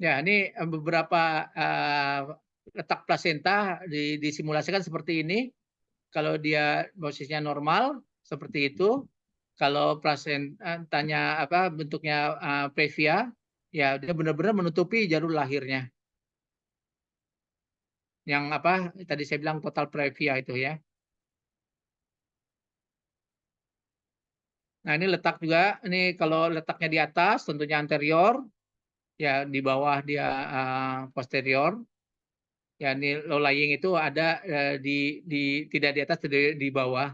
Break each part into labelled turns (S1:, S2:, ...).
S1: Ya, ini beberapa letak plasenta disimulasikan seperti ini. Kalau dia posisinya normal seperti itu, kalau plasentanya bentuknya previa, ya dia benar-benar menutupi jalur lahirnya. Yang tadi saya bilang total previa itu ya. Nah, ini letak juga, ini kalau letaknya di atas tentunya anterior, ya di bawah dia posterior. Ya, ini low lying itu ada tidak di atas, tidak di bawah.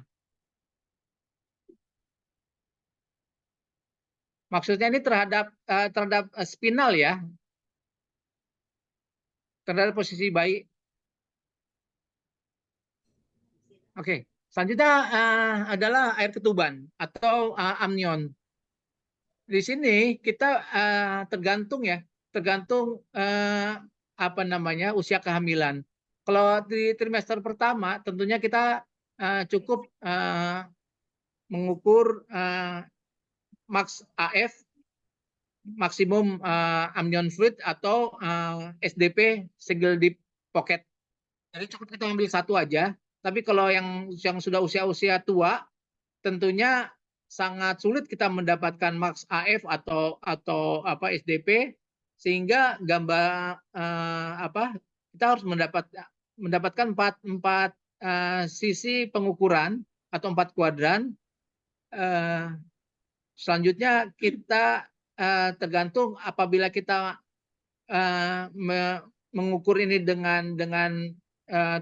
S1: Maksudnya ini terhadap spinal ya, terhadap posisi bayi. Oke, selanjutnya adalah air ketuban atau amnion. Di sini kita tergantung ya, tergantung usia kehamilan. Kalau di trimester pertama, tentunya kita cukup mengukur max AF, maksimum amnion fluid atau SDP single deep pocket. Jadi cukup kita ambil satu aja. Tapi kalau yang sudah usia-usia tua, tentunya sangat sulit kita mendapatkan max AF atau SDP, sehingga gambar kita harus mendapatkan empat sisi pengukuran atau 4 kuadran. Selanjutnya kita tergantung apabila kita mengukur ini dengan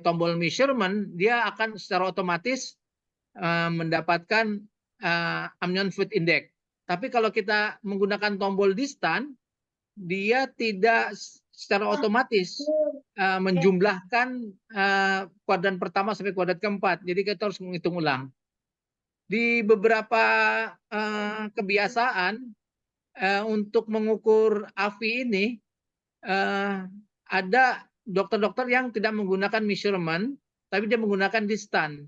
S1: tombol measurement, dia akan secara otomatis mendapatkan amnion fluid index. Tapi kalau kita menggunakan tombol distan, dia tidak secara otomatis menjumlahkan kuadran pertama sampai kuadran keempat. Jadi kita harus menghitung ulang. Di beberapa kebiasaan untuk mengukur AFI ini ada dokter-dokter yang tidak menggunakan measurement, tapi dia menggunakan distan.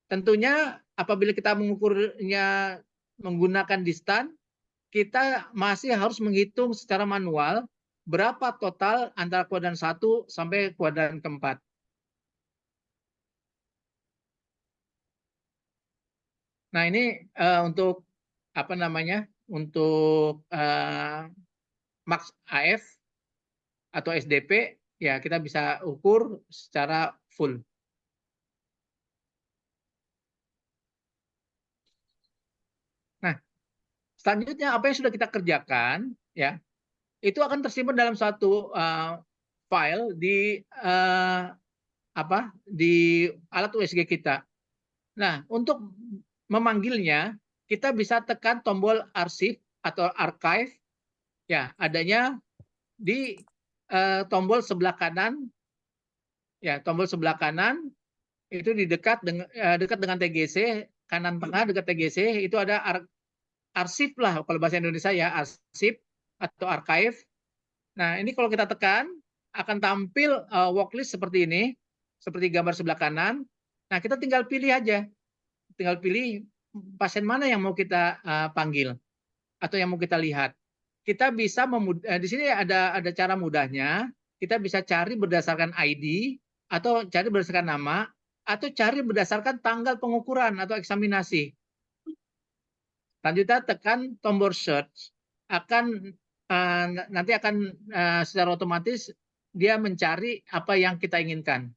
S1: Tentunya apabila kita mengukurnya menggunakan distan, kita masih harus menghitung secara manual berapa total antara kuadran 1 sampai kuadran keempat. Nah, ini untuk untuk max AF atau SDP, ya kita bisa ukur secara full. Nah, selanjutnya apa yang sudah kita kerjakan, ya, itu akan tersimpan dalam satu file di alat USG kita. Nah, untuk memanggilnya, kita bisa tekan tombol arsip atau archive, ya, adanya di tombol sebelah kanan, ya, tombol sebelah kanan itu dekat dengan TGC, kanan tengah dekat TGC itu ada arsip lah kalau bahasa Indonesia ya, arsip atau archive. Nah, ini kalau kita tekan akan tampil worklist seperti ini, seperti gambar sebelah kanan. Nah, kita tinggal pilih aja, tinggal pilih pasien mana yang mau kita panggil atau yang mau kita lihat. Kita bisa di sini ada cara mudahnya. Kita bisa cari berdasarkan ID atau cari berdasarkan nama atau cari berdasarkan tanggal pengukuran atau eksaminasi. Selanjutnya tekan tombol search, nanti akan secara otomatis dia mencari apa yang kita inginkan.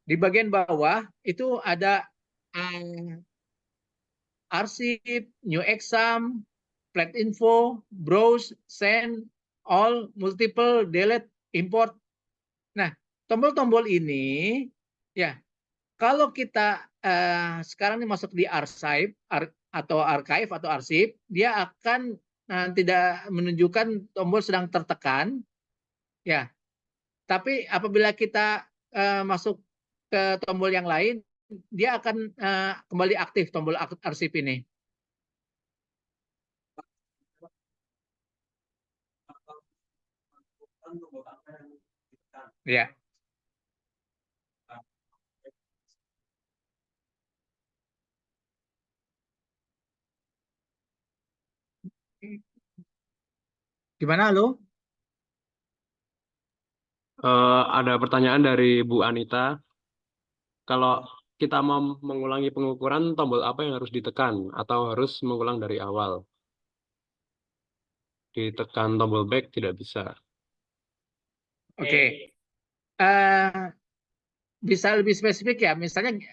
S1: Di bagian bawah itu ada arsip, new exam, flat info, browse, send, all, multiple, delete, import. Nah, tombol-tombol ini, ya, kalau kita sekarang ini masuk di archive atau arsip, dia akan tidak menunjukkan tombol sedang tertekan, ya. Tapi apabila kita masuk ke tombol yang lain, dia akan kembali aktif tombol arsip ini. Ya. Gimana lo?
S2: Ada pertanyaan dari Bu Anita. Kalau kita mau mengulangi pengukuran, tombol apa yang harus ditekan? Atau harus mengulang dari awal? Ditekan tombol back tidak bisa.
S1: Oke. Eh, bisa lebih spesifik ya.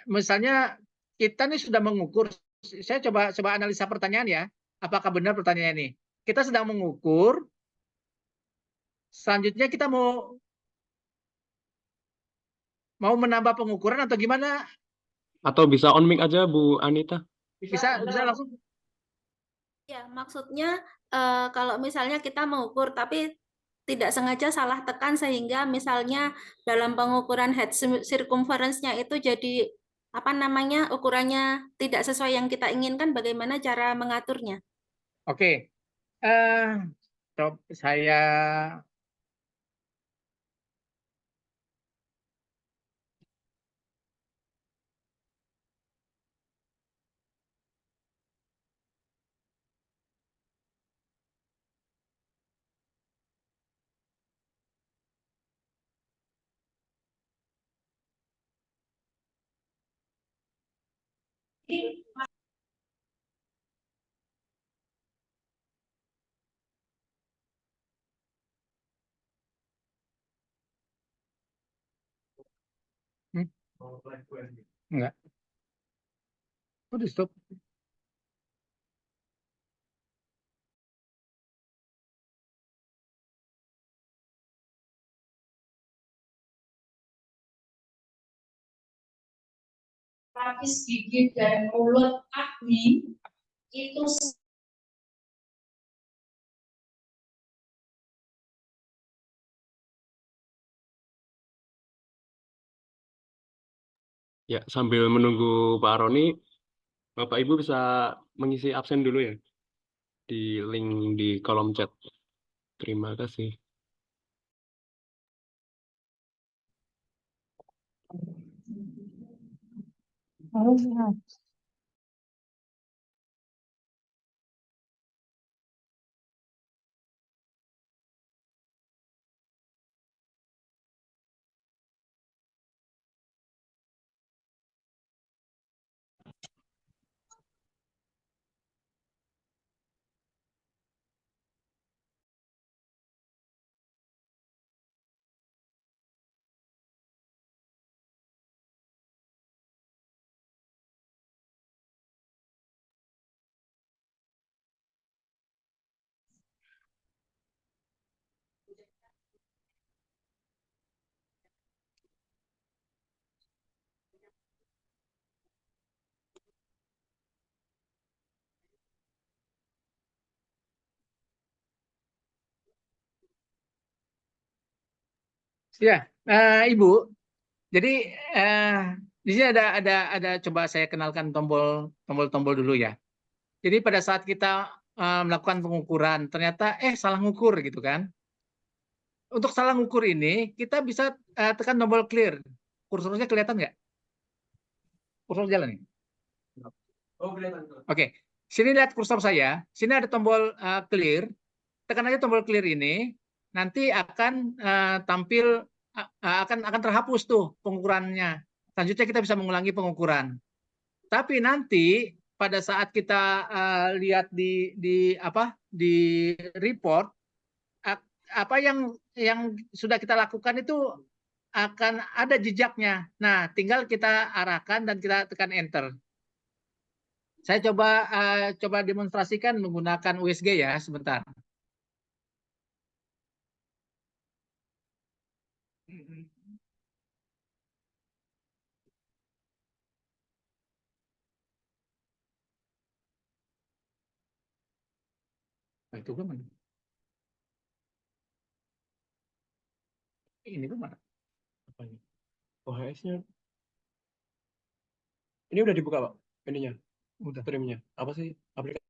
S1: Misalnya kita nih sudah mengukur. Saya coba analisa pertanyaan ya. Apakah benar pertanyaan ini? Kita sedang mengukur. Selanjutnya kita mau menambah pengukuran atau gimana?
S2: Atau bisa on mic aja Bu Anita?
S1: Bisa langsung.
S3: Ya, maksudnya kalau misalnya kita mengukur tapi tidak sengaja salah tekan sehingga misalnya dalam pengukuran head circumference-nya itu jadi apa namanya ukurannya tidak sesuai yang kita inginkan, bagaimana cara mengaturnya?
S1: Oke. Eh, coba saya hmm? Enggak. Udah stop.
S4: Lapis gigi dan mulut Agni itu
S2: Ya, sambil menunggu Pak Roni, Bapak Ibu bisa mengisi absen dulu ya di link di kolom chat. Terima kasih.
S1: Ya, Ibu. Jadi di sini ada coba saya kenalkan tombol dulu ya. Jadi pada saat kita melakukan pengukuran, ternyata salah ngukur gitu kan. Untuk salah ngukur ini kita bisa tekan tombol clear. Kursornya kelihatan nggak? Kursor jalan nih.
S2: Oh, kelihatan.
S1: Oke, sini lihat kursor saya. Sini ada tombol clear. Tekan aja tombol clear ini. Nanti akan tampil akan terhapus tuh pengukurannya. Selanjutnya kita bisa mengulangi pengukuran. Tapi nanti pada saat kita lihat di report apa yang sudah kita lakukan itu akan ada jejaknya. Nah, tinggal kita arahkan dan kita tekan enter. Saya coba demonstrasikan menggunakan USG ya, sebentar. Nah, itu kan mana? Ini tuh mana?
S2: Apa ini? OHS-nya. Ini udah dibuka, Pak. Ininya,
S1: Udah.
S2: streamnya. Apa sih aplikasi?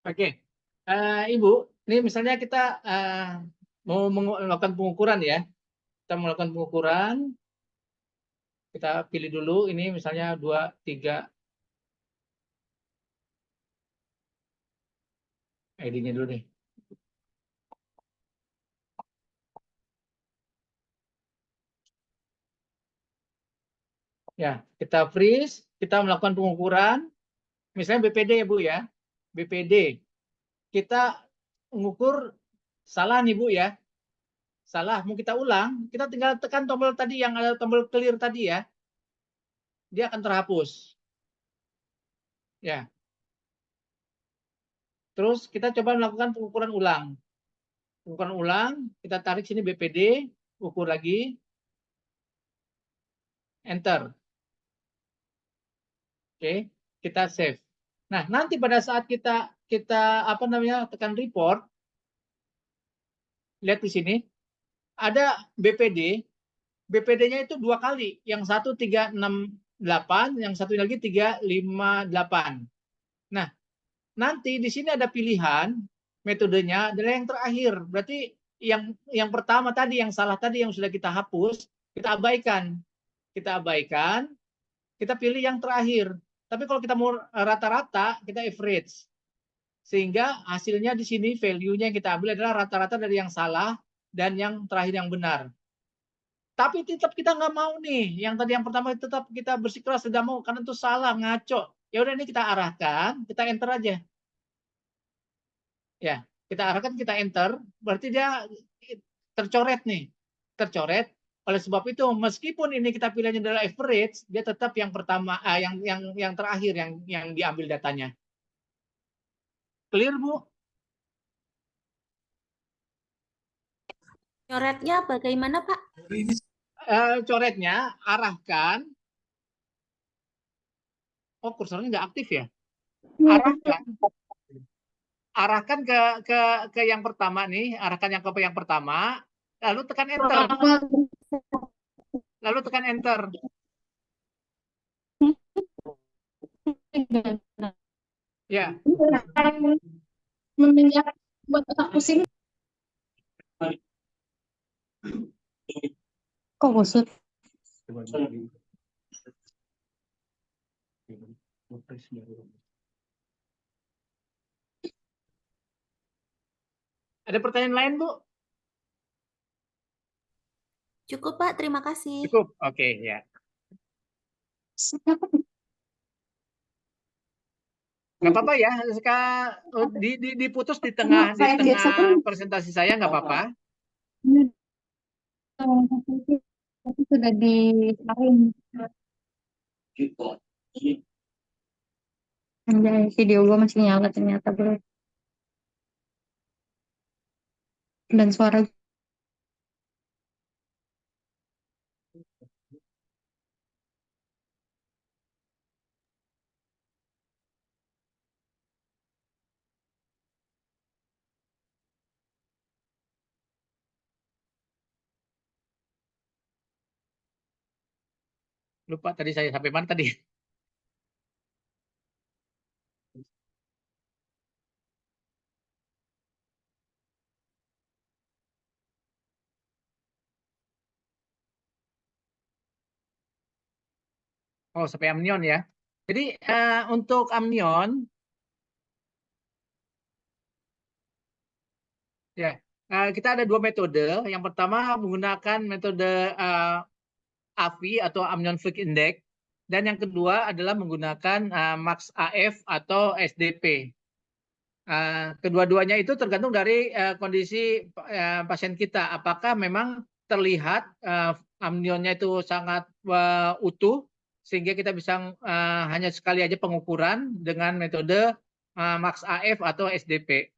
S1: Oke, Ibu, ini misalnya kita mau melakukan pengukuran ya. Kita melakukan pengukuran, kita pilih dulu ini misalnya 2, 3, ID-nya dulu nih. Ya, kita freeze, kita melakukan pengukuran, misalnya BPD ya Bu ya, BPD. Kita mengukur salah nih Bu ya, salah, mau kita ulang, kita tinggal tekan tombol tadi yang ada tombol clear tadi ya, dia akan terhapus. Ya. Terus kita coba melakukan pengukuran ulang. Pengukuran ulang, kita tarik sini BPD, ukur lagi, enter. Oke, kita save. Nah, nanti pada saat kita apa namanya tekan report, lihat di sini ada BPD. BPD-nya itu 2 kali, yang satu 368, yang satu lagi 358. Nah, nanti di sini ada pilihan metodenya adalah yang terakhir. Berarti yang pertama tadi, yang salah tadi yang sudah kita hapus, kita abaikan. Kita abaikan, kita pilih yang terakhir. Tapi kalau kita mau rata-rata, kita average. Sehingga hasilnya di sini value-nya yang kita ambil adalah rata-rata dari yang salah dan yang terakhir yang benar. Tapi tetap kita nggak mau nih. Yang tadi yang pertama tetap kita bersikeras tidak mau karena itu salah, ngaco. Ya udah ini kita arahkan, kita enter aja. Ya, kita arahkan, kita enter, berarti dia tercoret nih. Tercoret. Oleh sebab itu, meskipun ini kita pilihnya adalah average, dia tetap yang pertama, yang terakhir yang diambil datanya. Clear, Bu?
S3: Coretnya bagaimana, Pak?
S1: Coretnya arahkan. Oh, kursornya nggak aktif ya? Arahkan ke yang pertama nih, arahkan yang ke yang pertama, lalu tekan enter. Lalu tekan enter. Ya.
S4: Mendengar buat otak pusing. Kok kusut?
S1: Ada pertanyaan lain, Bu?
S3: Cukup, Pak. Terima kasih.
S1: Cukup. Oke, ya. Nggak apa-apa ya, diputus di tengah presentasi saya, nggak apa-apa.
S4: Tapi sudah disaring. Anjay, video gue masih nyala ternyata bro. Dan suara
S1: Lupa tadi saya sampai mana tadi. Oh, sampai amnion ya. Jadi untuk amnion, ya kita ada 2 metode. Yang pertama menggunakan metode AFI atau Amnion Fluid Index, dan yang kedua adalah menggunakan Max AF atau SDP. Kedua-duanya itu tergantung dari kondisi pasien kita. Apakah memang terlihat amnionnya itu sangat utuh sehingga kita bisa hanya sekali aja pengukuran dengan metode Max AF atau SDP.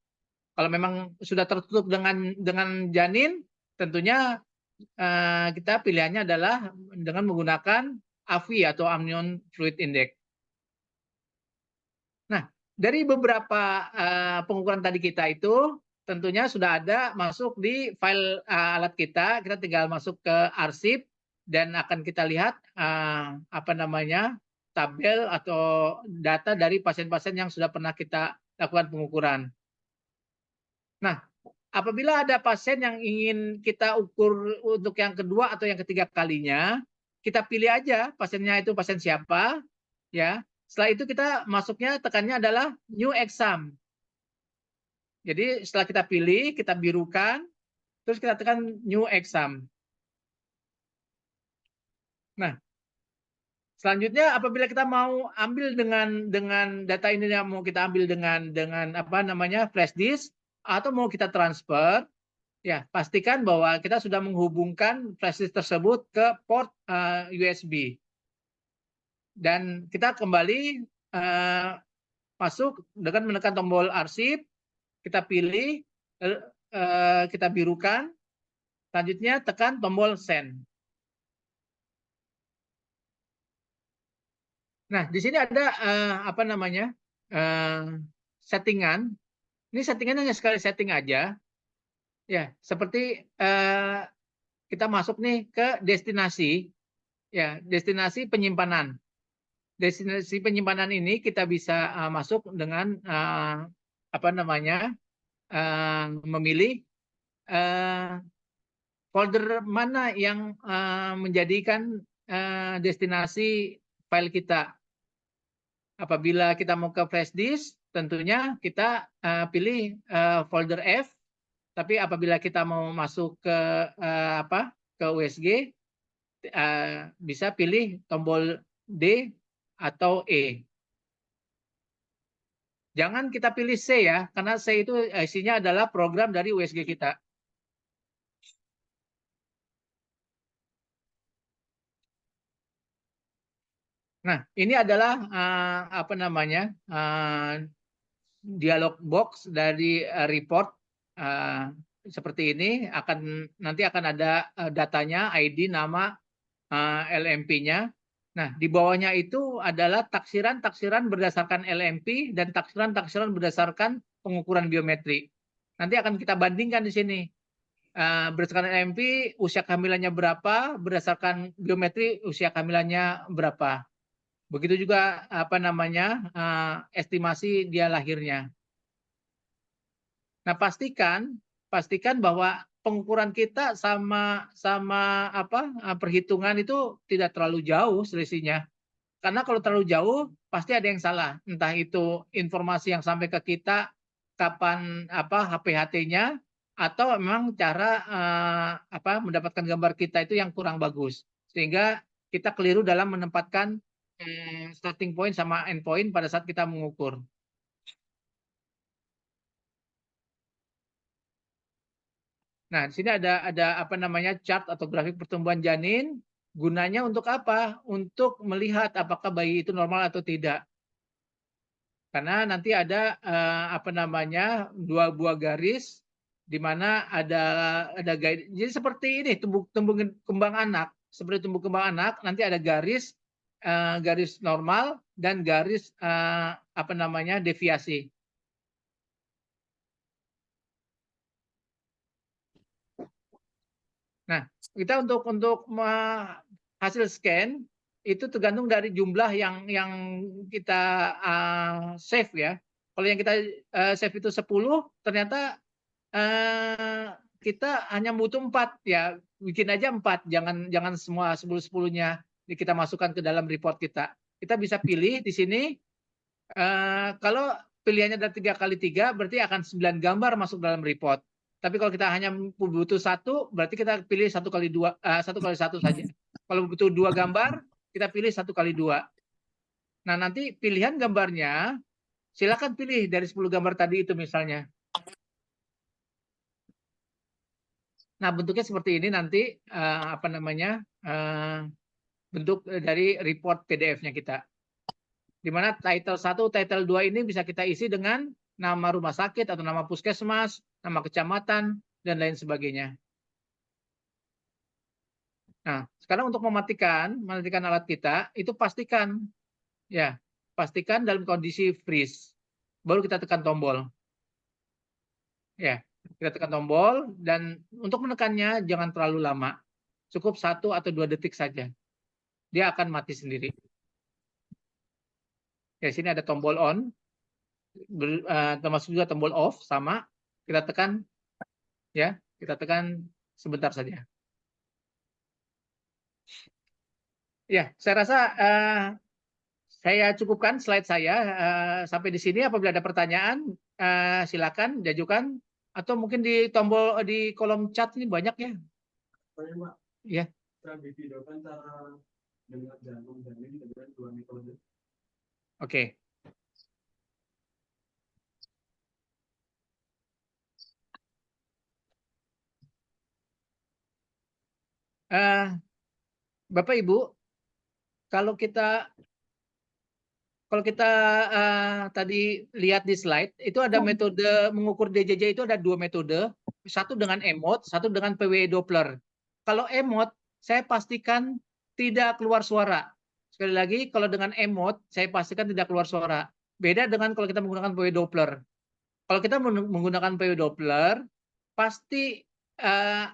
S1: Kalau memang sudah tertutup dengan janin, tentunya kita pilihannya adalah dengan menggunakan AFI atau Amnion Fluid Index. Nah, dari beberapa pengukuran tadi kita itu, tentunya sudah ada masuk di file alat kita tinggal masuk ke arsip dan akan kita lihat apa namanya tabel atau data dari pasien-pasien yang sudah pernah kita lakukan pengukuran. Nah, apabila ada pasien yang ingin kita ukur untuk yang kedua atau yang ketiga kalinya, kita pilih aja pasiennya itu pasien siapa, ya. Setelah itu kita masuknya tekannya adalah new exam. Jadi setelah kita pilih, kita birukan, terus kita tekan new exam. Nah, selanjutnya apabila kita mau ambil dengan data ini yang mau kita ambil dengan apa namanya flash disk atau mau kita transfer, ya pastikan bahwa kita sudah menghubungkan flash disk tersebut ke port USB. Dan kita kembali masuk dengan menekan tombol arsip, kita pilih, kita birukan, selanjutnya tekan tombol send. Nah, di sini ada apa namanya settingan. Ini settingannya hanya sekali setting aja. Ya, seperti kita masuk nih ke destinasi, ya destinasi penyimpanan. Destinasi penyimpanan ini kita bisa masuk dengan apa namanya memilih folder mana yang menjadikan destinasi file kita. Apabila kita mau ke flash disk, tentunya kita pilih folder F. Tapi apabila kita mau masuk ke ke USG, bisa pilih tombol D atau E. Jangan kita pilih C ya, karena C itu isinya adalah program dari USG kita. Nah, ini adalah apa namanya dialog box dari report seperti ini. Nanti akan ada datanya, ID, nama, LMP-nya. Nah, di bawahnya itu adalah taksiran-taksiran berdasarkan LMP dan taksiran-taksiran berdasarkan pengukuran biometri. Nanti akan kita bandingkan di sini. Berdasarkan LMP, usia kehamilannya berapa, berdasarkan biometri, usia kehamilannya berapa. Begitu juga apa namanya estimasi dia lahirnya. Nah, pastikan bahwa pengukuran kita sama perhitungan itu tidak terlalu jauh selisihnya. Karena kalau terlalu jauh pasti ada yang salah. Entah itu informasi yang sampai ke kita kapan HPHT-nya atau memang cara mendapatkan gambar kita itu yang kurang bagus. Sehingga kita keliru dalam menempatkan starting point sama end point pada saat kita mengukur. Nah, di sini ada apa namanya chart atau grafik pertumbuhan janin. Gunanya untuk apa? Untuk melihat apakah bayi itu normal atau tidak. Karena nanti ada apa namanya 2 buah garis di mana ada guide. Jadi seperti ini tumbuh kembang anak. Seperti tumbuh kembang anak nanti ada garis garis normal dan garis apa namanya deviasi. Nah, kita untuk hasil scan itu tergantung dari jumlah yang kita save ya. Kalau yang kita save itu 10, ternyata kita hanya butuh 4 ya. Bikin aja 4, jangan semua 10-10-nya kita masukkan ke dalam report kita. Kita bisa pilih di sini kalau pilihannya ada 3x3 berarti akan 9 gambar masuk dalam report. Tapi kalau kita hanya butuh 1, berarti kita pilih 1x2, 1x1 saja. Kalau butuh 2 gambar, kita pilih 1x2. Nah, nanti pilihan gambarnya, silakan pilih dari 10 gambar tadi itu misalnya. Nah, bentuknya seperti ini nanti, apa namanya, bentuk dari report PDF-nya kita. Di mana title 1, title 2 ini bisa kita isi dengan nama rumah sakit atau nama puskesmas, nama kecamatan, dan lain sebagainya. Nah, sekarang untuk mematikan alat kita, itu pastikan dalam kondisi freeze. Baru kita tekan tombol. Ya, Kita tekan tombol, dan untuk menekannya jangan terlalu lama. Cukup 1 atau 2 detik saja. Dia akan mati sendiri. Ya, sini ada tombol on, termasuk juga tombol off, sama. Kita tekan, ya, kita tekan sebentar saja. Ya, saya rasa saya cukupkan slide saya sampai di sini. Apabila ada pertanyaan, silakan diajukan, atau mungkin di tombol di kolom chat ini banyak ya.
S2: Saya, Pak,
S1: Ya,
S2: saya videokan cara dengar jantung janin dengan 2 metode.
S1: oke. Bapak Ibu, kalau kita tadi lihat di slide, itu ada metode mengukur DJJ, itu ada 2 metode, satu dengan emot, satu dengan PWE Doppler. Kalau emot, saya pastikan tidak keluar suara. Sekali lagi, kalau dengan emot, saya pastikan tidak keluar suara. Beda dengan kalau kita menggunakan PWE Doppler. Kalau kita menggunakan PWE Doppler, pasti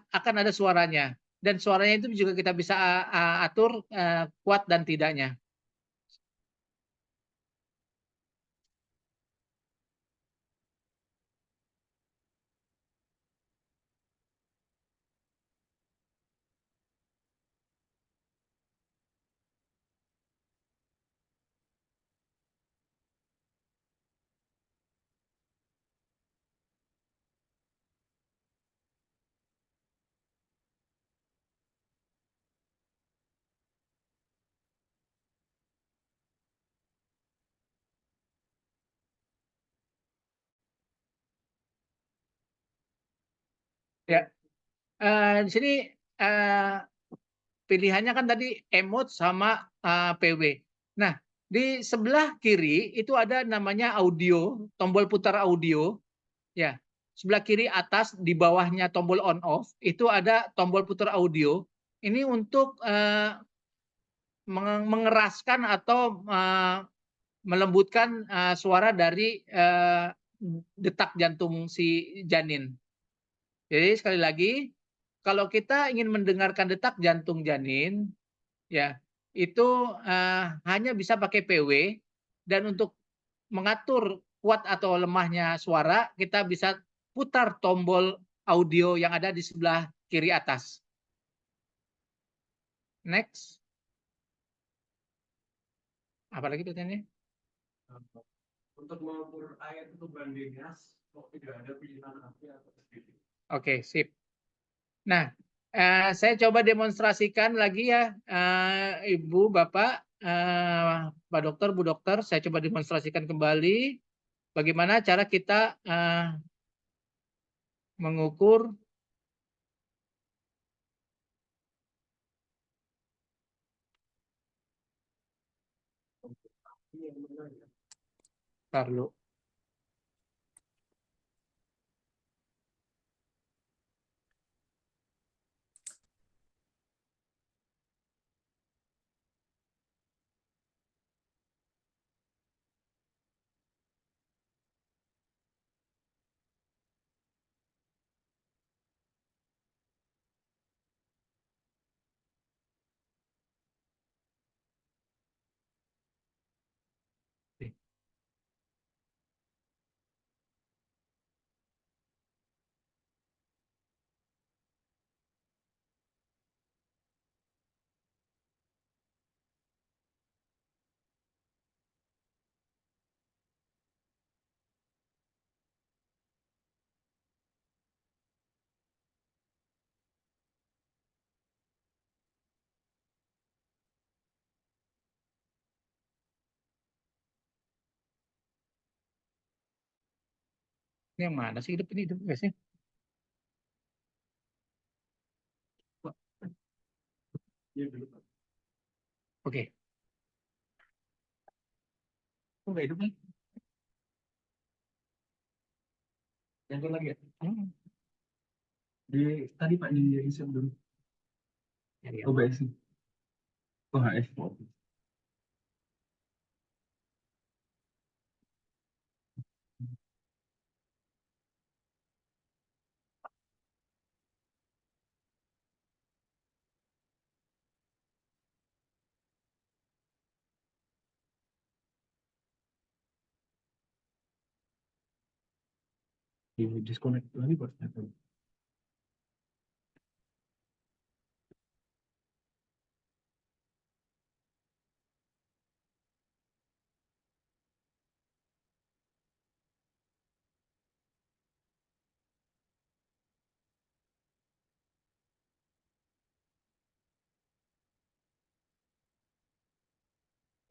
S1: akan ada suaranya. Dan suaranya itu juga kita bisa atur kuat dan tidaknya. Ya, di sini pilihannya kan tadi emot sama PW. Nah, di sebelah kiri itu ada namanya audio, tombol putar audio. Ya, sebelah kiri atas di bawahnya tombol on off itu ada tombol putar audio. Ini untuk mengeraskan atau melembutkan suara dari detak jantung si janin. Jadi sekali lagi, kalau kita ingin mendengarkan detak jantung janin, ya itu hanya bisa pakai PW, dan untuk mengatur kuat atau lemahnya suara, kita bisa putar tombol audio yang ada di sebelah kiri atas. Next. Apalagi pertanyaannya?
S2: Untuk mengukur air itu banding gas, kok tidak ada pilihan api atau sedikit?
S1: Oke, sip. Nah, saya coba demonstrasikan lagi ya, Ibu, Bapak, Pak Dokter, Bu Dokter, saya coba demonstrasikan kembali bagaimana cara kita mengukur Tarlo. Ini yang mana sih hidup ini hidup guys? Oke. Kok nggak hidup nih? Yang itu lagi ya? Di tadi Pak di riset dulu. OBS. OHF. Di disconnect lagi buat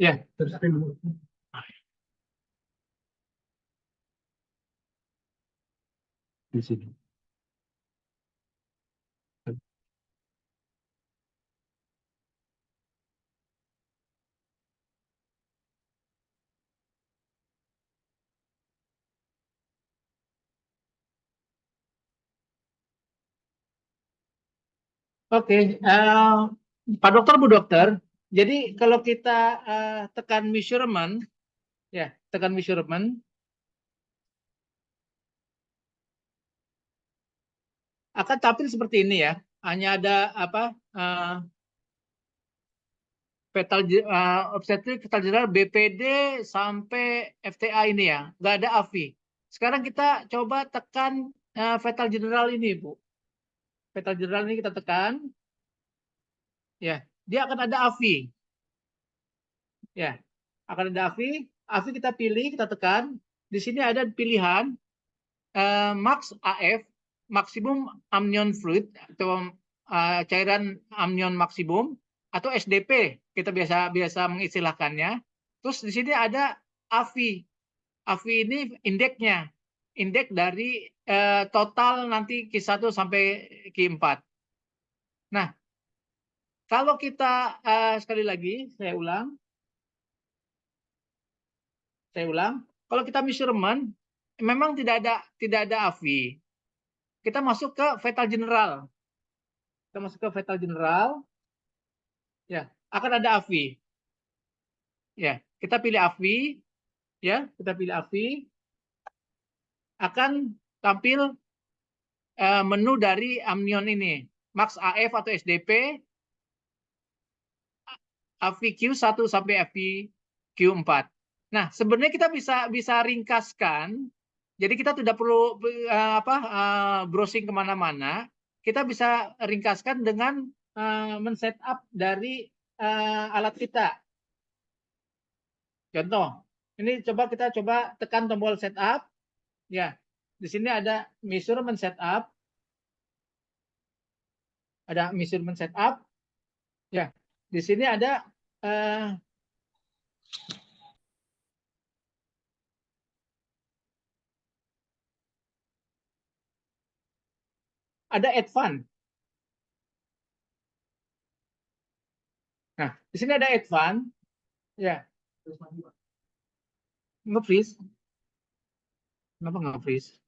S1: ya, terus di sini. Oke, Pak Dokter, Bu Dokter. Jadi kalau kita tekan measurement, ya, tekan measurement, akan tampil seperti ini ya. Hanya ada apa? Obstetric fetal general BPD sampai FTA ini ya, nggak ada AFI. Sekarang kita coba tekan fetal general ini, Bu. Fetal general ini kita tekan, ya, dia akan ada AFI, ya, akan ada AFI. AFI kita pilih, kita tekan. Di sini ada pilihan max AF, maksimum amnion fluid atau cairan amnion maksimum, atau SDP kita biasa mengistilahkannya. Terus di sini ada AFI. AFI ini indeksnya, indeks dari total nanti Q1 sampai Q4. Nah, kalau kita sekali lagi saya ulang, kalau kita measurement memang tidak ada AFI. Kita masuk ke fetal general. Kita masuk ke fetal general, ya, akan ada AFI. Ya, kita pilih AFI, ya, kita pilih AFI, akan tampil menu dari amnion ini, max AF atau SDP, AFQ1 sampai AFQ4. Nah, sebenarnya kita bisa ringkaskan. Jadi kita tidak perlu browsing kemana-mana. Kita bisa ringkaskan dengan men-setup dari alat kita. Contoh, ini kita coba tekan tombol setup. Ya, di sini ada measurement setup. Ada measurement setup. Ya, di sini ada advance. Nah, di sini ada advance. Ya. Nge-freeze. Kenapa nge-freeze?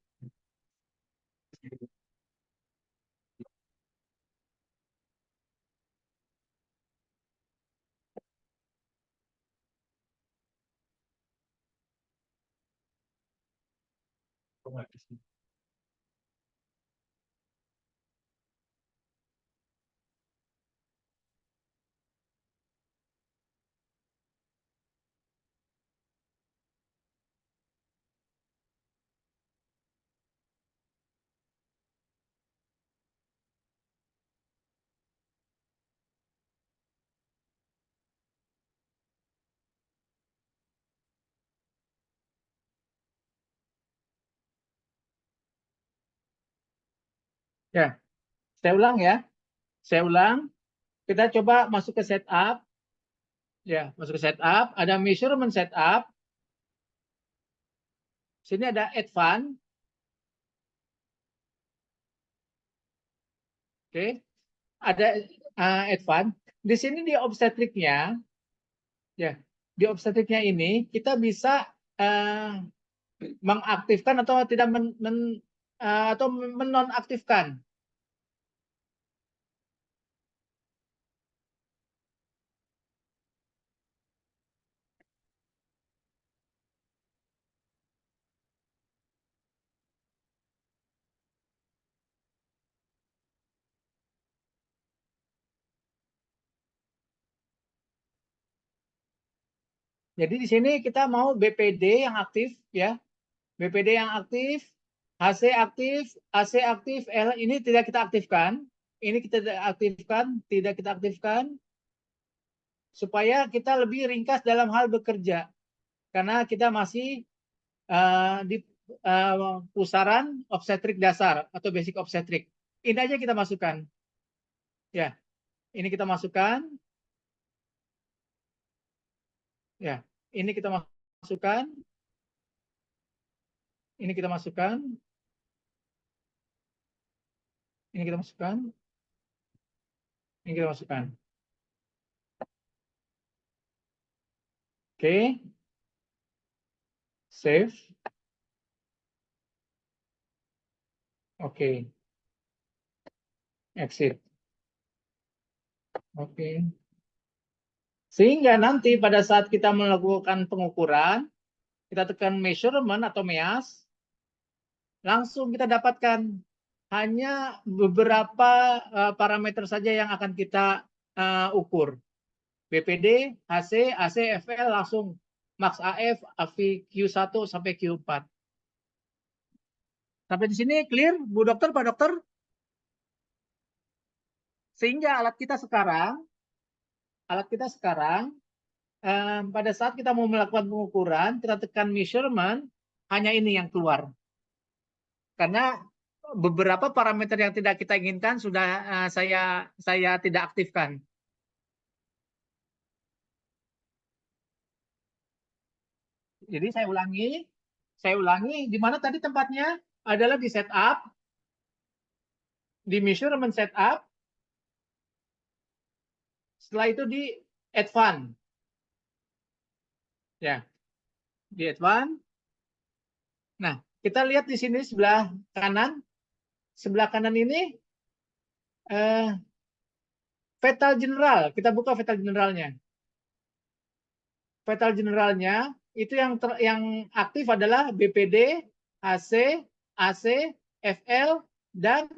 S1: Ya, saya ulang ya. Saya ulang. Kita coba masuk ke setup. Ya, masuk ke setup. Ada measurement setup. Sini ada advance. Oke. Ada advance. Di sini di obstetriknya, ya, di obstetriknya ini kita bisa mengaktifkan atau tidak atau menonaktifkan. Jadi di sini kita mau BPD yang aktif, ya, BPD yang aktif AC aktif, ini tidak kita aktifkan. Ini kita tidak kita aktifkan supaya kita lebih ringkas dalam hal bekerja. Karena kita masih di pusaran obstetrik dasar atau basic obstetrik. Ini aja kita masukkan. Ya, ini kita masukkan. Ya, ini kita masukkan. Ini kita masukkan. Ini kita masukkan. Ini kita masukkan. Oke. Save. Oke. Exit. Oke. Sehingga nanti pada saat kita melakukan pengukuran, kita tekan measurement atau MEAS, langsung kita dapatkan hanya beberapa parameter saja yang akan kita ukur. BPD, HC, ACFL langsung max AF, AV Q1 sampai Q4. Sampai di sini clear, Bu Dokter, Pak Dokter? Sehingga alat kita sekarang pada saat kita mau melakukan pengukuran, kita tekan measurement, hanya ini yang keluar. Karena beberapa parameter yang tidak kita inginkan sudah saya tidak aktifkan. Jadi saya ulangi, di mana tadi tempatnya adalah di setup, di measurement setup, setelah itu di advance. Ya, di advance. Nah, kita lihat di sini sebelah kanan. Sebelah kanan ini Fatal General. Kita buka Fatal Generalnya. Fatal Generalnya itu yang aktif adalah BPD, AC, AC, FL, dan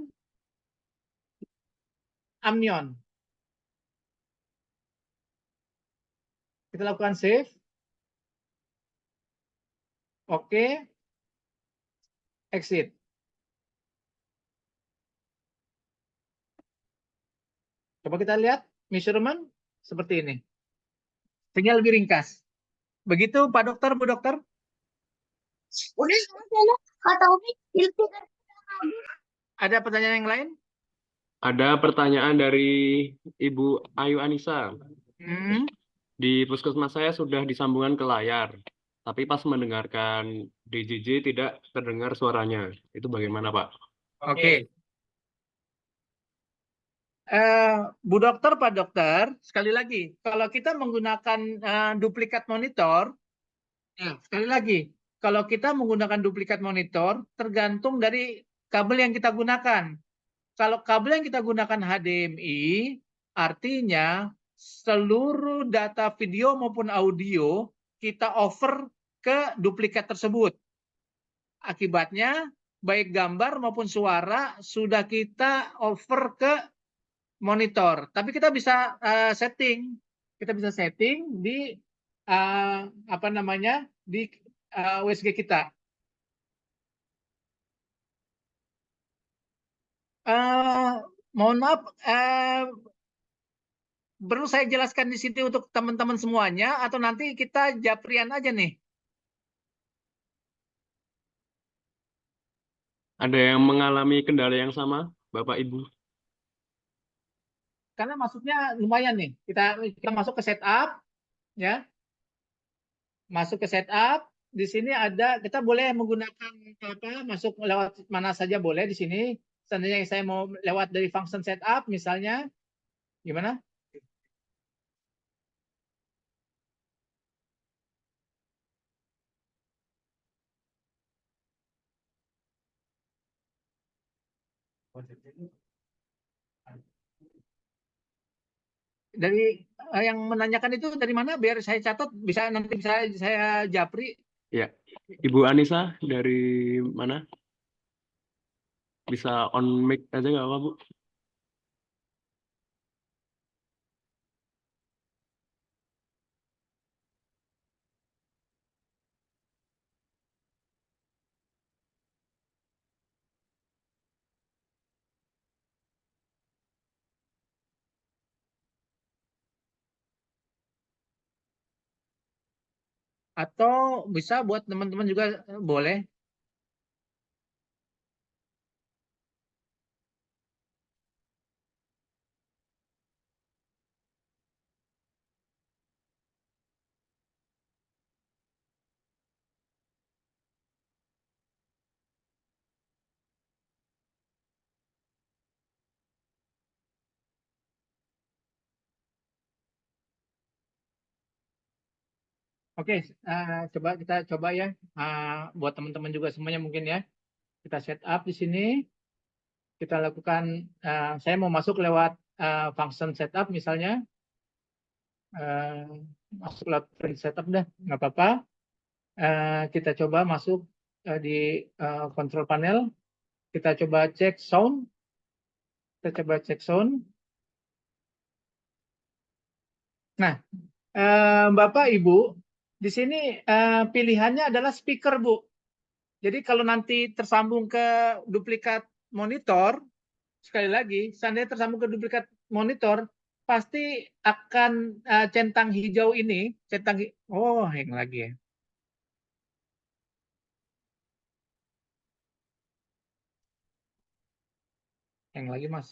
S1: amnion. Kita lakukan save. Oke. Exit. Coba kita lihat measurement seperti ini. Sehingga lebih ringkas. Begitu Pak Dokter, Bu Dokter?
S5: Udah sana kata Umi
S1: Ada pertanyaan yang lain?
S2: Ada pertanyaan dari Ibu Ayu Anissa. Di puskesmas saya sudah disambungkan ke layar, tapi pas mendengarkan DJJ tidak terdengar suaranya. Itu bagaimana, Pak?
S1: Oke. Bu Dokter, Pak Dokter, sekali lagi, kalau kita menggunakan duplikat monitor, ya, sekali lagi, kalau kita menggunakan duplikat monitor, tergantung dari kabel yang kita gunakan. Kalau kabel yang kita gunakan HDMI, artinya seluruh data video maupun audio kita over ke duplikat tersebut. Akibatnya, baik gambar maupun suara sudah kita over ke monitor. Tapi kita bisa setting di di USG kita. Mohon maaf, perlu saya jelaskan di sini untuk teman-teman semuanya atau nanti kita japrian aja nih?
S2: Ada yang mengalami kendala yang sama, Bapak Ibu?
S1: Karena masuknya lumayan nih. Kita masuk ke setup, ya. Masuk ke setup. Di sini ada, kita boleh menggunakan masuk lewat mana saja boleh di sini. Seandainya saya mau lewat dari function setup, misalnya, gimana? Dari yang menanyakan itu dari mana? Biar saya catat, nanti bisa saya japri.
S2: Ya, Ibu Anissa dari mana? Bisa on mic aja nggak apa, Bu?
S1: Atau bisa buat teman-teman juga boleh. Oke, coba kita coba ya. Buat teman-teman juga semuanya mungkin ya. Kita setup di sini. Kita lakukan, saya mau masuk lewat function setup misalnya. Masuk lewat print setup dah, nggak apa-apa. Kita coba masuk di control panel. Kita coba cek sound. Kita coba cek sound. Nah, Bapak Ibu, di sini pilihannya adalah speaker, Bu. Jadi kalau nanti tersambung ke duplikat monitor, sekali lagi, seandainya tersambung ke duplikat monitor, pasti akan centang hijau ini, oh, yang lagi ya. Yang lagi, Mas.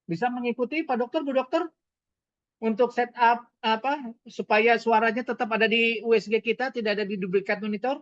S1: Bisa mengikuti Pak Dokter, Bu Dokter, untuk setup apa supaya suaranya tetap ada di USG kita, tidak ada di duplikat monitor?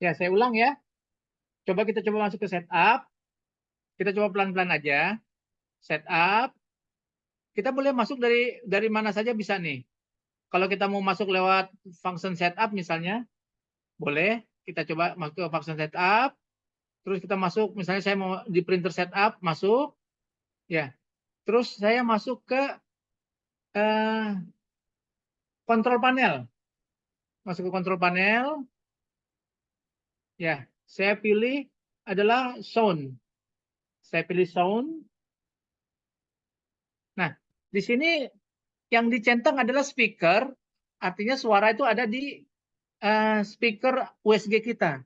S1: Ya, saya ulang ya. Coba kita coba masuk ke setup. Kita coba pelan-pelan aja. Setup. Kita boleh masuk dari mana saja bisa nih. Kalau kita mau masuk lewat function setup misalnya, boleh. Kita coba masuk ke function setup. Terus kita masuk, misalnya saya mau di printer setup, masuk. Ya. Terus saya masuk ke kontrol panel. Masuk ke kontrol panel. Ya, saya pilih adalah sound. Saya pilih sound. Nah, di sini yang dicentang adalah speaker, artinya suara itu ada di speaker USG kita.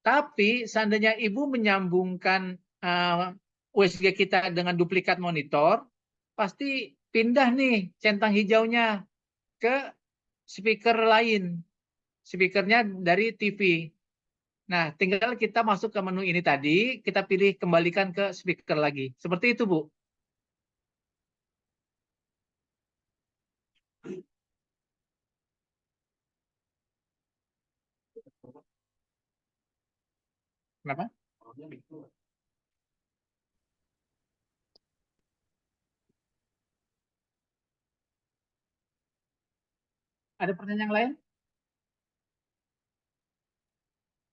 S1: Tapi seandainya Ibu menyambungkan USG kita dengan duplikat monitor, pasti pindah nih centang hijaunya ke speaker lain. Speakernya dari TV. Nah, tinggal kita masuk ke menu ini tadi, kita pilih kembalikan ke speaker lagi. Seperti itu, Bu. Kenapa? Ada pertanyaan lain?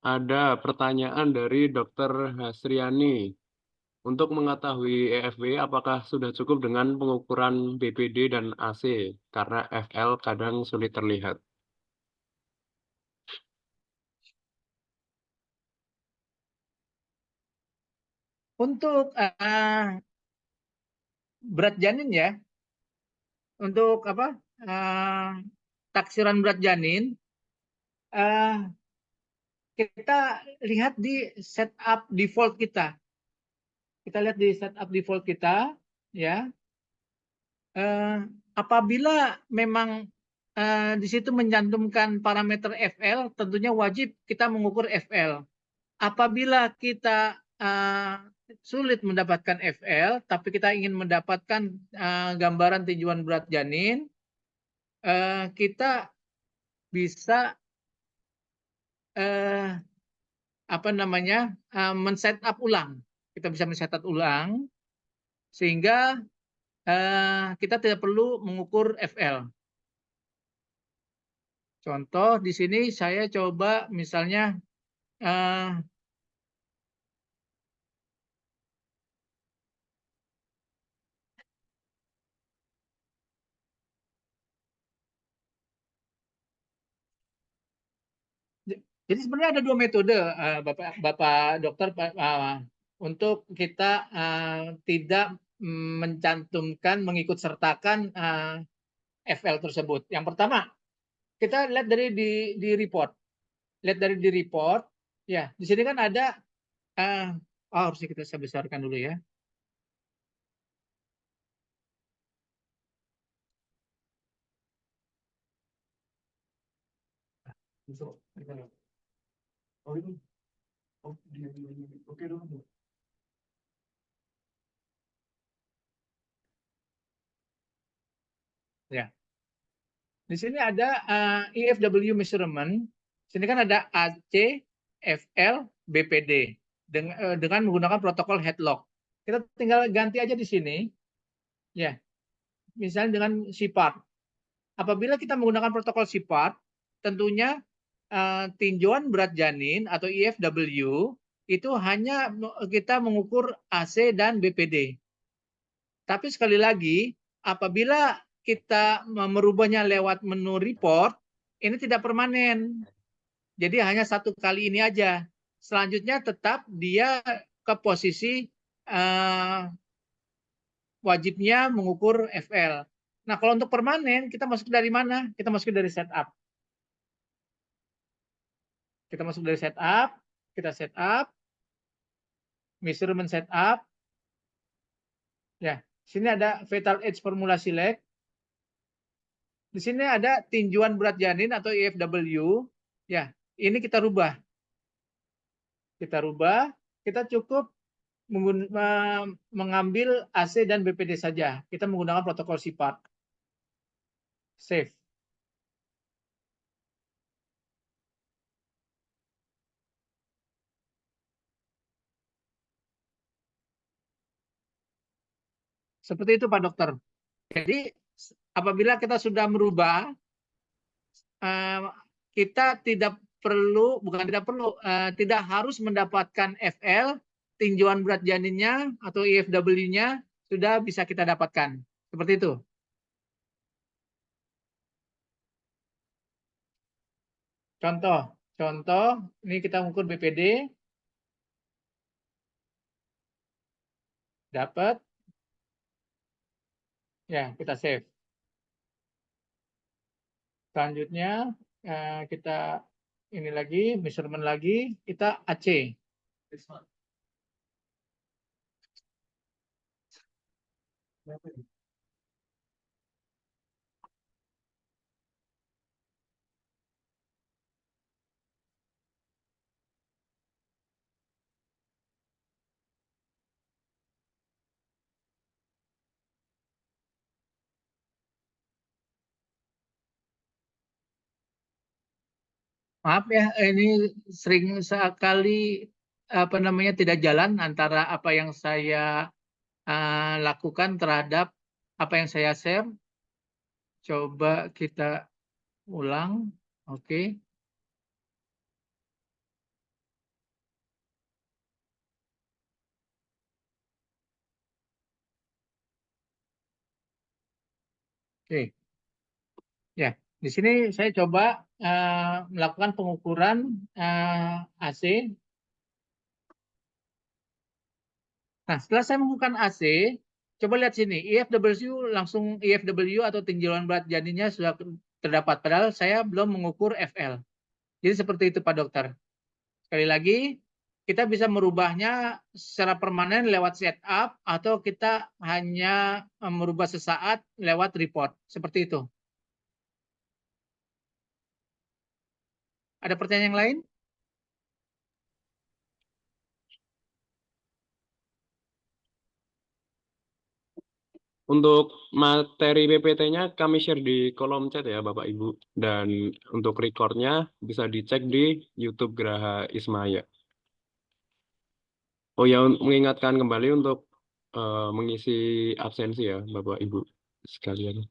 S2: Ada pertanyaan dari Dr. Hasriani. Untuk mengetahui EFW, apakah sudah cukup dengan pengukuran BPD dan AC? Karena FL kadang sulit terlihat.
S1: Untuk berat janin ya, untuk apa? Taksiran berat janin, kita lihat di setup default kita. Kita lihat di setup default kita, ya. Apabila memang di situ mencantumkan parameter FL, tentunya wajib kita mengukur FL. Apabila kita sulit mendapatkan FL, tapi kita ingin mendapatkan gambaran tinjauan berat janin, kita bisa apa namanya men-setup ulang. Kita bisa men-setup ulang sehingga kita tidak perlu mengukur FL. Contoh di sini saya coba misalnya jadi sebenarnya ada dua metode, Bapak Dokter, untuk kita tidak mencantumkan, mengikut sertakan FL tersebut. Yang pertama, kita lihat dari di report. Lihat dari di report, ya di sini kan ada, harusnya kita saya besarkan dulu ya. Ya, di sini ada EFW measurement. Sini kan ada AC, FL, BPD dengan menggunakan protokol headlock. Kita tinggal ganti aja di sini, ya. Misalnya dengan CPAP. Apabila kita menggunakan protokol CPAP, tentunya tinjauan berat janin atau EFW itu hanya kita mengukur AC dan BPD. Tapi sekali lagi, apabila kita merubahnya lewat menu report, ini tidak permanen. Jadi hanya satu kali ini aja. Selanjutnya tetap dia ke posisi wajibnya mengukur FL. Nah, kalau untuk permanen, kita masuk dari mana? Kita masuk dari setup. Kita masuk dari setup, kita setup, measurement setup. Ya, sini ada fetal age formula select. Di sini ada tinjauan berat janin atau EFW. Ya, ini kita rubah. Kita rubah, kita cukup mengambil AC dan BPD saja. Kita menggunakan protokol CPAP. Save. Seperti itu Pak Dokter. Jadi apabila kita sudah merubah, kita tidak perlu, bukan tidak perlu, tidak harus mendapatkan FL, tinjauan berat janinnya atau EFW-nya sudah bisa kita dapatkan. Seperti itu. Contoh, ini kita ukur BPD, dapat, ya kita save. Selanjutnya kita ini lagi, measurement lagi, kita AC. Maaf ya, ini sering sekali apa namanya tidak jalan antara apa yang saya lakukan terhadap apa yang saya share. Coba kita ulang. Oke. Oke. Ya, di sini saya coba melakukan pengukuran AC. Nah, setelah saya mengukurkan AC, coba lihat sini, EFW langsung EFW atau tinjauan berat janinnya sudah terdapat. Padahal saya belum mengukur FL. Jadi seperti itu Pak Dokter. Sekali lagi, kita bisa merubahnya secara permanen lewat setup atau kita hanya merubah sesaat lewat report. Seperti itu. Ada pertanyaan yang lain?
S2: Untuk materi PPT-nya kami share di kolom chat ya Bapak Ibu. Dan untuk recordnya bisa dicek di YouTube Geraha Ismaya. Oh ya, mengingatkan kembali untuk mengisi absensi ya Bapak Ibu sekalian.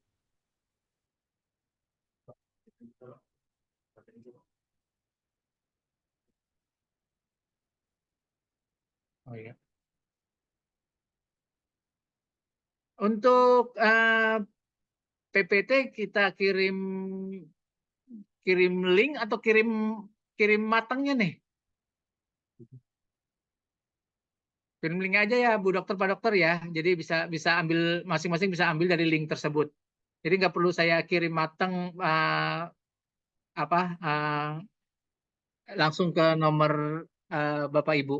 S1: Oh iya. Untuk PPT kita kirim link atau kirim matangnya nih? Kirim link aja ya Bu Dokter, Pak Dokter ya. Jadi bisa ambil masing-masing bisa ambil dari link tersebut. Jadi nggak perlu saya kirim matang langsung ke nomor Bapak Ibu.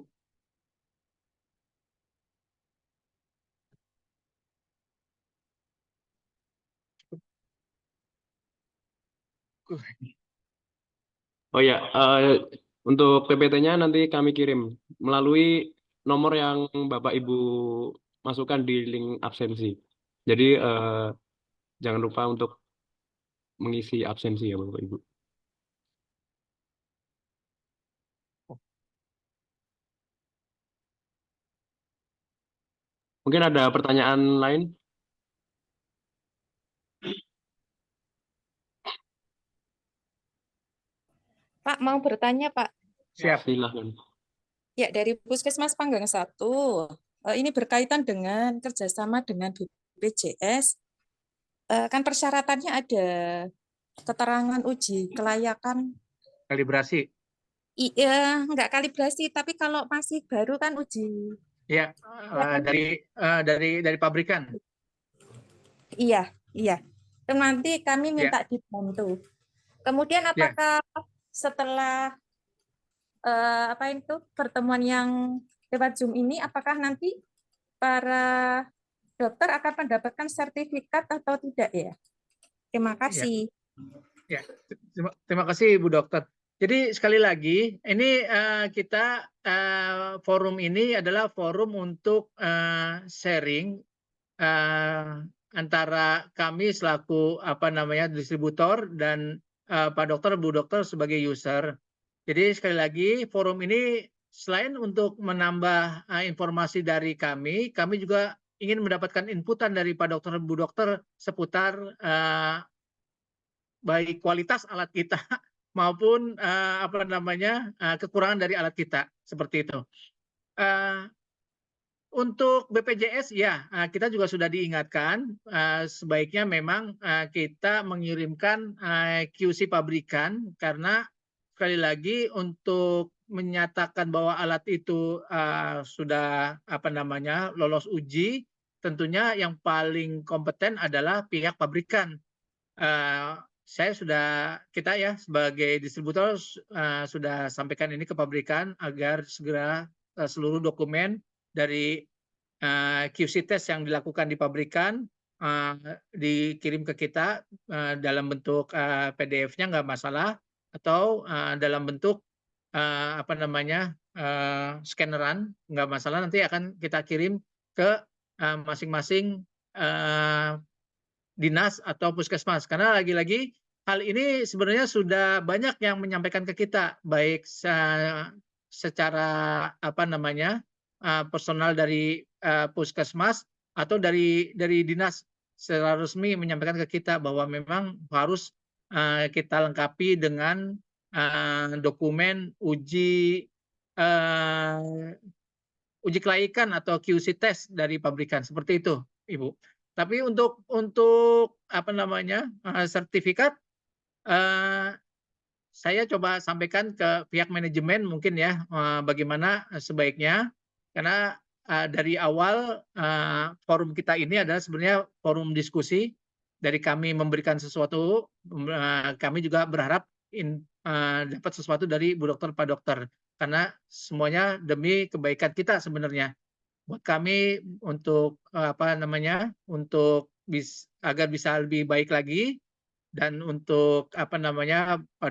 S2: Oh ya, untuk PPT-nya nanti kami kirim melalui nomor yang Bapak Ibu masukkan di link absensi. Jadi jangan lupa untuk mengisi absensi ya Bapak Ibu. Mungkin ada pertanyaan lain?
S6: Pak, mau bertanya, Pak.
S1: Siap.
S2: Silahkan.
S6: Ya, dari Puskesmas Panggang 1, ini berkaitan dengan kerjasama dengan BPJS. Kan persyaratannya ada keterangan uji kelayakan.
S1: Kalibrasi.
S6: Iya, enggak kalibrasi, tapi kalau masih baru kan uji.
S1: Ya, dari pabrikan.
S6: Iya, iya. Dan nanti kami minta dibantu. Kemudian apakah setelah pertemuan yang lewat Zoom ini, apakah nanti para dokter akan mendapatkan sertifikat atau tidak ya? Terima kasih.
S1: Ya, terima kasih Bu Dokter. Jadi sekali lagi, ini kita forum ini adalah forum untuk sharing antara kami selaku distributor dan Pak Dokter, Bu Dokter sebagai user. Jadi sekali lagi forum ini selain untuk menambah informasi dari kami juga ingin mendapatkan inputan dari Pak Dokter, Bu Dokter seputar baik kualitas alat kita maupun kekurangan dari alat kita seperti itu. Untuk BPJS ya kita juga sudah diingatkan sebaiknya memang kita mengirimkan QC pabrikan karena sekali lagi untuk menyatakan bahwa alat itu sudah lolos uji, tentunya yang paling kompeten adalah pihak pabrikan. Kita ya sebagai distributor sudah sampaikan ini ke pabrikan agar segera seluruh dokumen dari QC test yang dilakukan di pabrikan dikirim ke kita dalam bentuk PDF-nya nggak masalah atau dalam bentuk scanneran nggak masalah, nanti akan kita kirim ke masing-masing dinas atau puskesmas, karena lagi-lagi hal ini sebenarnya sudah banyak yang menyampaikan ke kita, baik secara personal dari puskesmas atau dari dinas secara resmi menyampaikan ke kita bahwa memang harus kita lengkapi dengan dokumen uji kelaikan atau QC test dari pabrikan, seperti itu, Ibu. Tapi untuk sertifikat saya coba sampaikan ke pihak manajemen mungkin ya bagaimana sebaiknya, karena dari awal forum kita ini adalah sebenarnya forum diskusi. Dari kami memberikan sesuatu, kami juga berharap dapat sesuatu dari Bu Dokter, Pak Dokter, karena semuanya demi kebaikan kita sebenarnya. Buat kami untuk agar bisa lebih baik lagi, dan untuk Pak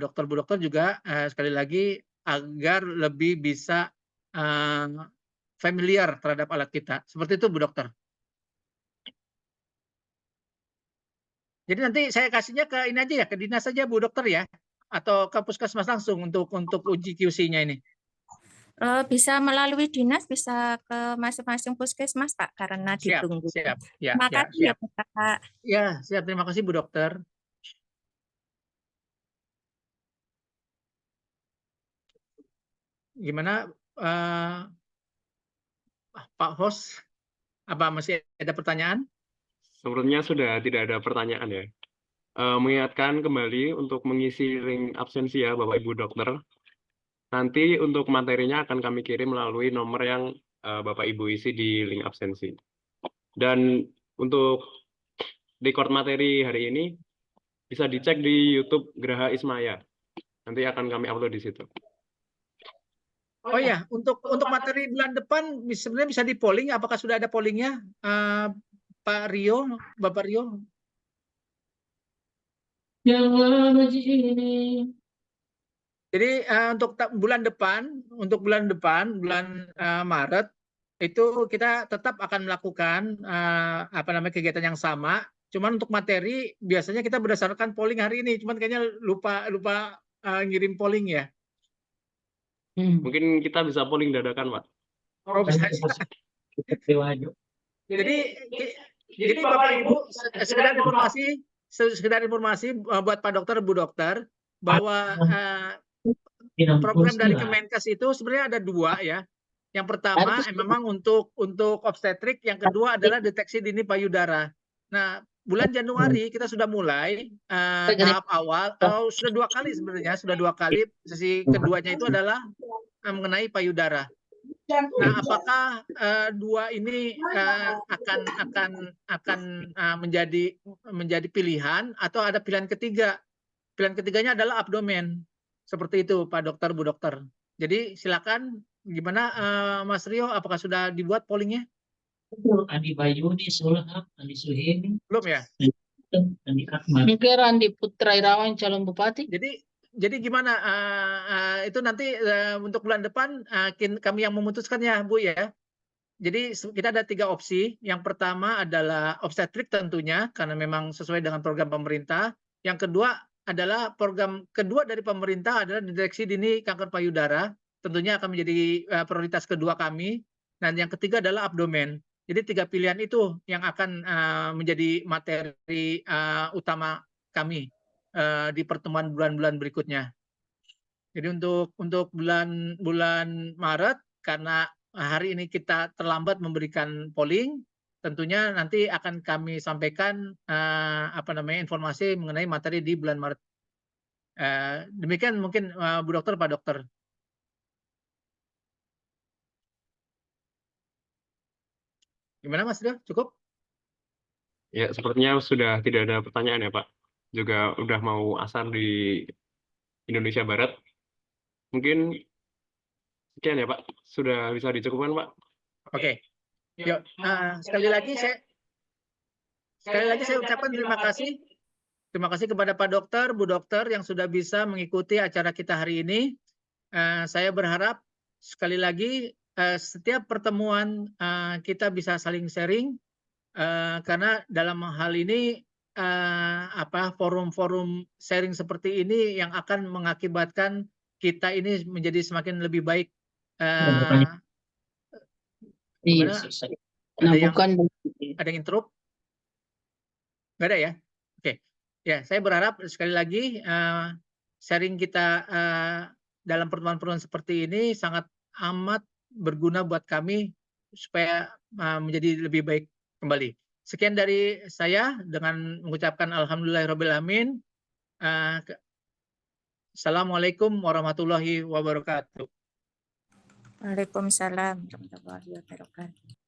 S1: Dokter, Bu Dokter juga sekali lagi agar lebih bisa familiar terhadap alat kita. Seperti itu Bu Dokter. Jadi nanti saya kasihnya ke ini aja ya, ke dinas saja Bu Dokter ya, atau ke puskesmas langsung untuk uji QC-nya ini.
S6: Bisa melalui dinas, bisa ke masing-masing puskesmas, Pak, karena
S1: Siap,
S6: ditunggu.
S1: siap, ya,
S6: Terima
S1: ya,
S6: kasih ya,
S1: siap.
S6: Pak.
S1: Ya, siap. Terima kasih Bu Dokter. Gimana Pak Host? Apa masih ada pertanyaan?
S2: Sebelumnya sudah tidak ada pertanyaan ya. Mengingatkan kembali untuk mengisi link absensi ya Bapak Ibu dokter. Nanti untuk materinya akan kami kirim melalui nomor yang Bapak Ibu isi di link absensi. Dan untuk record materi hari ini bisa dicek di YouTube Graha Ismaya. Nanti akan kami upload di situ.
S1: Oh ya, untuk materi bulan depan sebenarnya bisa di polling. Apakah sudah ada pollingnya, Pak Rio, Bapak Rio? Jadi untuk bulan depan, bulan Maret itu kita tetap akan melakukan kegiatan yang sama. Cuman untuk materi biasanya kita berdasarkan polling hari ini. Cuman kayaknya lupa ngirim polling ya.
S2: Mungkin kita bisa polling dadakan, Pak.
S1: Oh, bisa. Jadi Bapak Ibu sekedar informasi buat Pak Dokter, Bu Dokter bahwa program dari Kemenkes itu sebenarnya ada 2 ya. Yang pertama memang untuk obstetrik, yang kedua adalah deteksi dini payudara. Nah, bulan Januari kita sudah mulai tahap awal, sudah 2 kali sebenarnya, sesi keduanya itu adalah mengenai payudara. Nah, apakah 2 ini akan menjadi pilihan atau ada pilihan ketiga? Pilihan ketiganya adalah abdomen. Seperti itu, Pak Dokter, Bu Dokter. Jadi silakan gimana Mas Rio, apakah sudah dibuat pollingnya?
S7: Andi Bayuni, Sulhab, Andi Suhemi,
S1: Belum ya?
S7: Andi Akmal. Mungkin Andi Putra Irawan calon bupati.
S1: Jadi gimana itu nanti untuk bulan depan kami yang memutuskan ya Bu ya. Jadi kita ada 3 opsi. Yang pertama adalah obstetrik tentunya karena memang sesuai dengan program pemerintah. Yang kedua adalah program kedua dari pemerintah adalah deteksi dini kanker payudara. Tentunya akan menjadi prioritas kedua kami. Dan yang ketiga adalah abdomen. Jadi 3 pilihan itu yang akan menjadi materi utama kami di pertemuan bulan-bulan berikutnya. Jadi untuk bulan Maret karena hari ini kita terlambat memberikan polling, tentunya nanti akan kami sampaikan informasi mengenai materi di bulan Maret. Demikian mungkin Bu Dokter, Pak Dokter. Gimana Mas Rio? Cukup?
S2: Ya, sepertinya sudah tidak ada pertanyaan ya Pak. Juga udah mau asar di Indonesia Barat. Mungkin sekian ya Pak. Sudah bisa dicukupkan Pak.
S1: Oke. Yuk, sekali lagi saya ucapkan terima kasih. Terima kasih kepada Pak Dokter, Bu Dokter yang sudah bisa mengikuti acara kita hari ini. Saya berharap sekali lagi setiap pertemuan kita bisa saling sharing karena dalam hal ini forum-forum sharing seperti ini yang akan mengakibatkan kita ini menjadi semakin lebih baik.
S7: Iya, selesai. Nah,
S1: ada yang interrupt? Nggak ada ya? Oke. Ya, saya berharap sekali lagi sharing kita dalam pertemuan-pertemuan seperti ini sangat amat berguna buat kami supaya menjadi lebih baik kembali. Sekian dari saya dengan mengucapkan alhamdulillahirrahmanirrahim. Assalamualaikum warahmatullahi wabarakatuh.
S6: Waalaikumsalam warahmatullahi wabarakatuh.